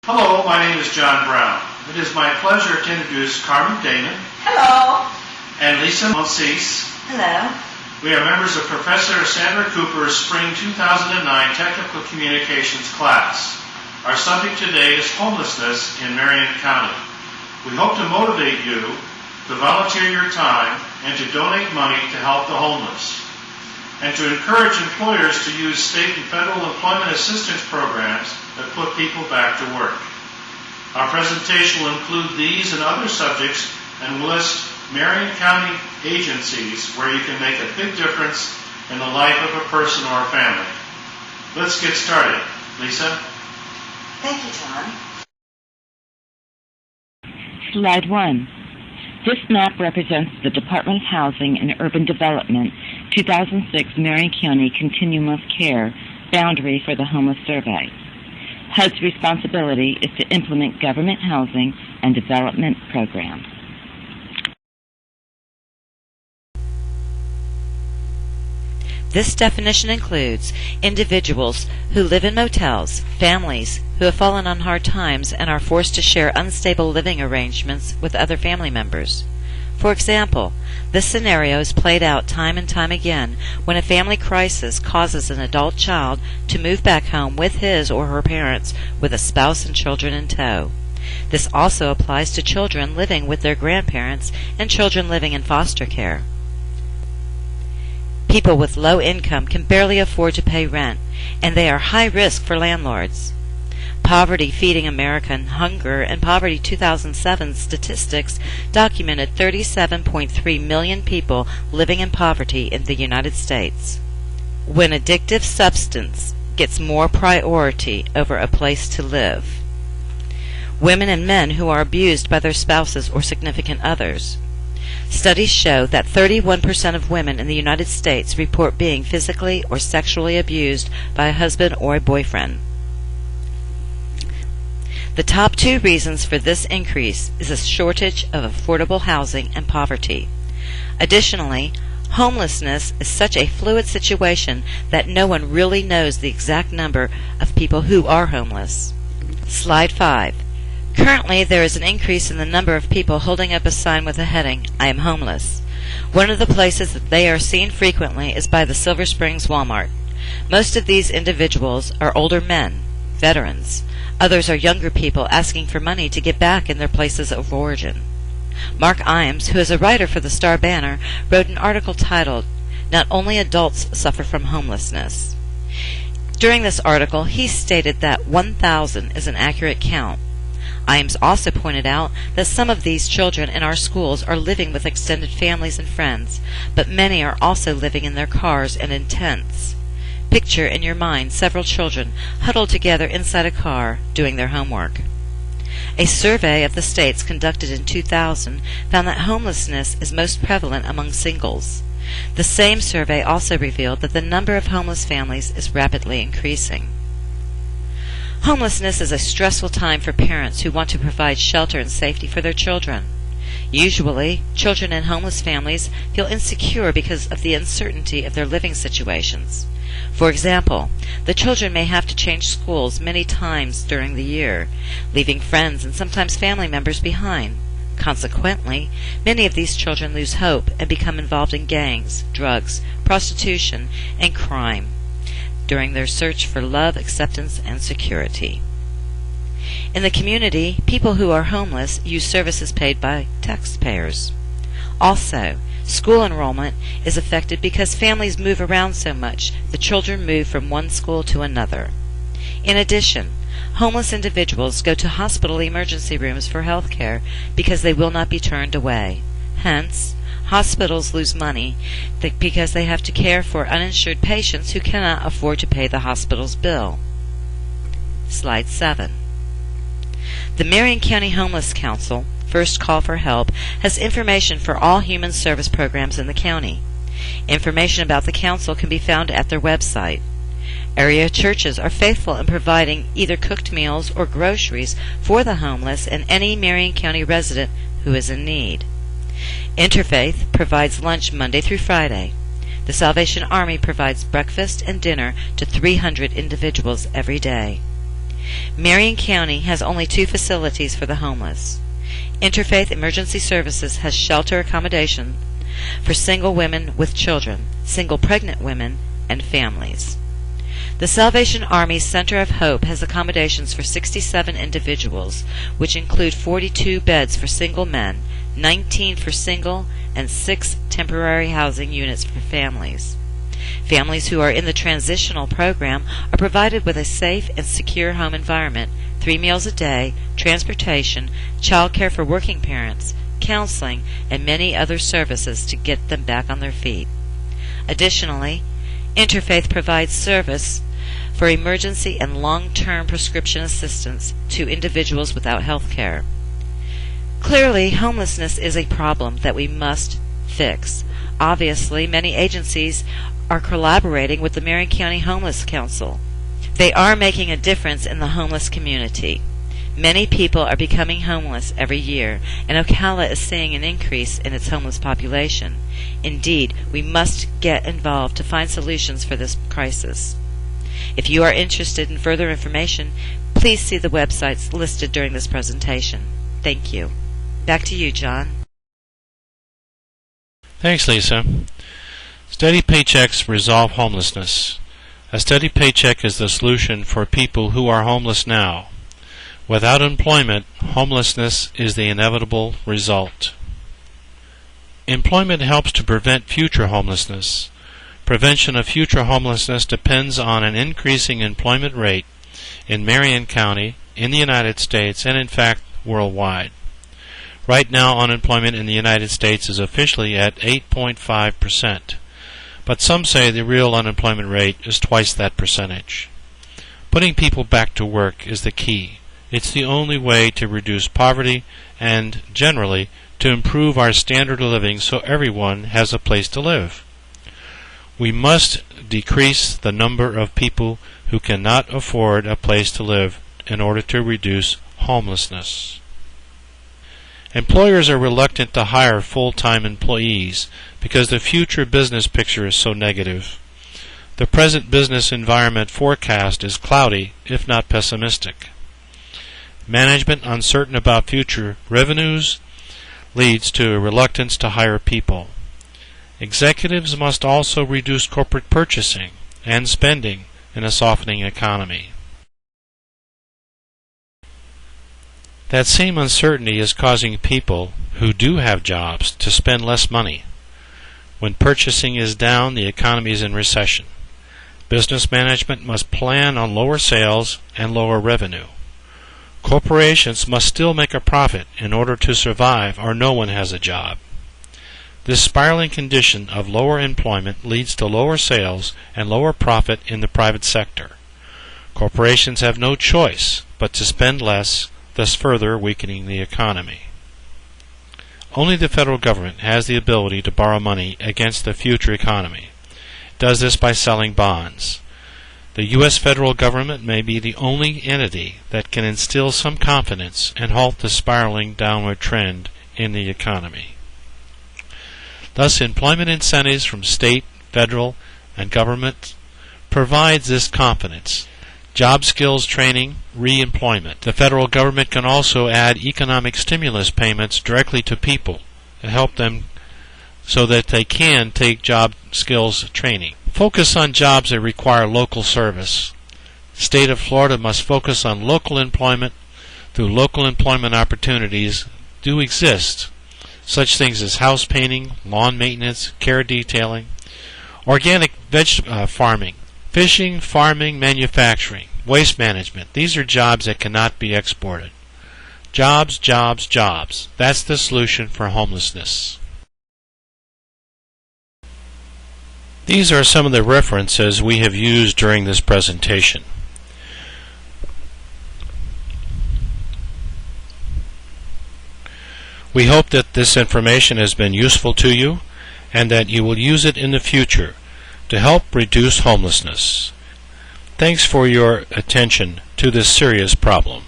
Hello, my name is John Brown. It is my pleasure to introduce Carmen Damon. Hello. And Lisa Monsees. Hello. We are members of Professor Sandra Cooper's Spring 2009 Technical Communications class. Our subject today is homelessness in Marion County. We hope to motivate you to volunteer your time and to donate money to help the homeless, and to encourage employers to use state and federal employment assistance programs that put people back to work. Our presentation will include these and other subjects and will list Marion County agencies where you can make a big difference in the life of a person or a family. Let's get started. Lisa? Thank you, John. Slide 1. This map represents the Department of Housing and Urban Development 2006 Marion County Continuum of Care boundary for the homeless survey. HUD's responsibility is to implement government housing and development programs. This definition includes individuals who live in motels, families who have fallen on hard times and are forced to share unstable living arrangements with other family members. For example, this scenario is played out time and time again when a family crisis causes an adult child to move back home with his or her parents with a spouse and children in tow. This also applies to children living with their grandparents and children living in foster care. People with low income can barely afford to pay rent, and they are high risk for landlords. Poverty Feeding American Hunger and Poverty 2007 statistics documented 37.3 million people living in poverty in the United States. When addictive substance gets more priority over a place to live. Women and men who are abused by their spouses or significant others. Studies show that 31% of women in the United States report being physically or sexually abused by a husband or a boyfriend. The top two reasons for this increase is a shortage of affordable housing and poverty. Additionally, homelessness is such a fluid situation that no one really knows the exact number of people who are homeless. Slide 5. Currently, there is an increase in the number of people holding up a sign with the heading, "I am homeless." One of the places that they are seen frequently is by the Silver Springs Walmart. Most of these individuals are older men, veterans. Others are younger people asking for money to get back in their places of origin. Mark Imes, who is a writer for the Star Banner, wrote an article titled, "Not Only Adults Suffer from Homelessness." During this article, he stated that 1,000 is an accurate count. Imes also pointed out that some of these children in our schools are living with extended families and friends, but many are also living in their cars and in tents. Picture in your mind several children huddled together inside a car doing their homework. A survey of the states conducted in 2000 found that homelessness is most prevalent among singles. The same survey also revealed that the number of homeless families is rapidly increasing. Homelessness is a stressful time for parents who want to provide shelter and safety for their children. Usually, children in homeless families feel insecure because of the uncertainty of their living situations. For example, the children may have to change schools many times during the year, leaving friends and sometimes family members behind. Consequently, many of these children lose hope and become involved in gangs, drugs, prostitution, and crime during their search for love, acceptance, and security. In the community, people who are homeless use services paid by taxpayers. Also, school enrollment is affected because families move around so much, the children move from one school to another. In addition, homeless individuals go to hospital emergency rooms for health care because they will not be turned away. Hence, hospitals lose money because they have to care for uninsured patients who cannot afford to pay the hospital's bill. Slide 7. The Marion County Homeless Council, First Call for Help, has information for all human service programs in the county. Information about the council can be found at their website. Area churches are faithful in providing either cooked meals or groceries for the homeless and any Marion County resident who is in need. Interfaith provides lunch Monday through Friday. The Salvation Army provides breakfast and dinner to 300 individuals every day. Marion County has only 2 facilities for the homeless. Interfaith Emergency Services has shelter accommodation for single women with children, single pregnant women, and families. The Salvation Army Center of Hope has accommodations for 67 individuals, which include 42 beds for single men, 19 for single, and 6 temporary housing units for families. Families who are in the transitional program are provided with a safe and secure home environment, 3 meals a day, transportation, child care for working parents, counseling, and many other services to get them back on their feet. Additionally, Interfaith provides service for emergency and long-term prescription assistance to individuals without health care. Clearly, homelessness is a problem that we must fix. Obviously, many agencies are collaborating with the Marion County Homeless Council. They are making a difference in the homeless community. Many people are becoming homeless every year, and Ocala is seeing an increase in its homeless population. Indeed, we must get involved to find solutions for this crisis. If you are interested in further information, please see the websites listed during this presentation. Thank you. Back to you, John. Thanks, Lisa. Steady paychecks resolve homelessness. A steady paycheck is the solution for people who are homeless now. Without employment, homelessness is the inevitable result. Employment helps to prevent future homelessness. Prevention of future homelessness depends on an increasing employment rate in Marion County, in the United States, and in fact worldwide. Right now, unemployment in the United States is officially at 8.5%, but some say the real unemployment rate is twice that percentage. Putting people back to work is the key. It's the only way to reduce poverty and, generally, to improve our standard of living so everyone has a place to live. We must decrease the number of people who cannot afford a place to live in order to reduce homelessness. Employers are reluctant to hire full-time employees because the future business picture is so negative. The present business environment forecast is cloudy, if not pessimistic. Management uncertain about future revenues leads to a reluctance to hire people. Executives must also reduce corporate purchasing and spending in a softening economy. That same uncertainty is causing people who do have jobs to spend less money. When purchasing is down, the economy is in recession. Business management must plan on lower sales and lower revenue. Corporations must still make a profit in order to survive, or no one has a job. This spiraling condition of lower employment leads to lower sales and lower profit in the private sector. Corporations have no choice but to spend less, thus further weakening the economy. Only the federal government has the ability to borrow money against the future economy. It does this by selling bonds. The U.S. federal government may be the only entity that can instill some confidence and halt the spiraling downward trend in the economy. Thus, employment incentives from state, federal, and government provides this confidence. Job skills training, re-employment. The federal government can also add economic stimulus payments directly to people to help them so that they can take job skills training. Focus on jobs that require local service. The state of Florida must focus on local employment through local employment opportunities do exist. Such things as house painting, lawn maintenance, care detailing, organic farming, fishing, farming, manufacturing, waste management. These are jobs that cannot be exported. Jobs, jobs, jobs. That's the solution for homelessness. These are some of the references we have used during this presentation. We hope that this information has been useful to you and that you will use it in the future to help reduce homelessness. Thanks for your attention to this serious problem.